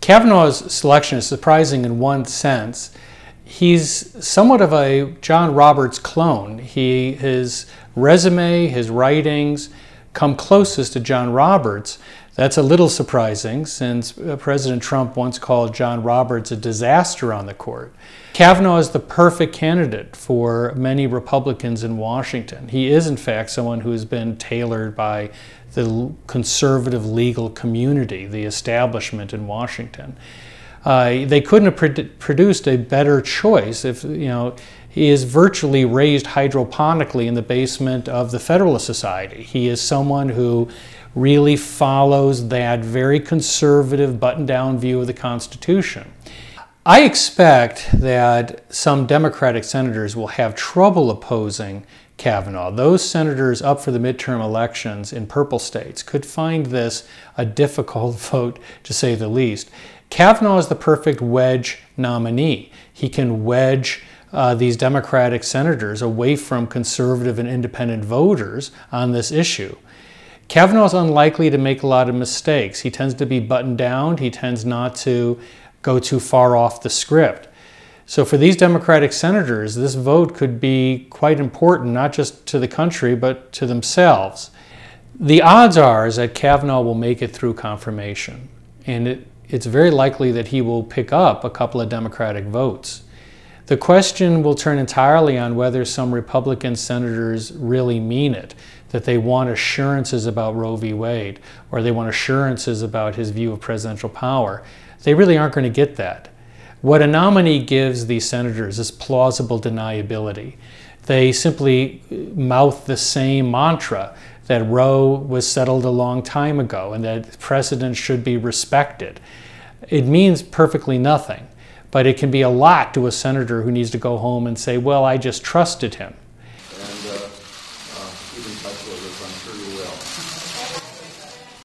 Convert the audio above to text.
Kavanaugh's selection is surprising in one sense. He's somewhat of a John Roberts clone. His resume, his writings come closest to John Roberts. That's a little surprising since President Trump once called John Roberts a disaster on the court. Kavanaugh is the perfect candidate for many Republicans in Washington. He is, in fact, someone who has been tailored by the conservative legal community, the establishment in Washington. They couldn't have produced a better choice. If he is virtually raised hydroponically in the basement of the Federalist Society. He is someone who really follows that very conservative, buttoned-down view of the Constitution. I expect that some Democratic senators will have trouble opposing Kavanaugh. Those senators up for the midterm elections in purple states could find this a difficult vote, to say the least. Kavanaugh is the perfect wedge nominee. He can wedge these Democratic senators away from conservative and independent voters on this issue. Kavanaugh is unlikely to make a lot of mistakes. He tends to be buttoned down. He tends not to go too far off the script. So for these Democratic senators, this vote could be quite important, not just to the country, but to themselves. The odds are that Kavanaugh will make it through confirmation, and it's very likely that he will pick up a couple of Democratic votes. The question will turn entirely on whether some Republican senators really mean it, that they want assurances about Roe v. Wade, or they want assurances about his view of presidential power. They really aren't going to get that. What a nominee gives these senators is plausible deniability. They simply mouth the same mantra that Roe was settled a long time ago and that precedent should be respected. It means perfectly nothing, but it can be a lot to a senator who needs to go home and say, well, I just trusted him. And keep in touch with us, I'm sure you will.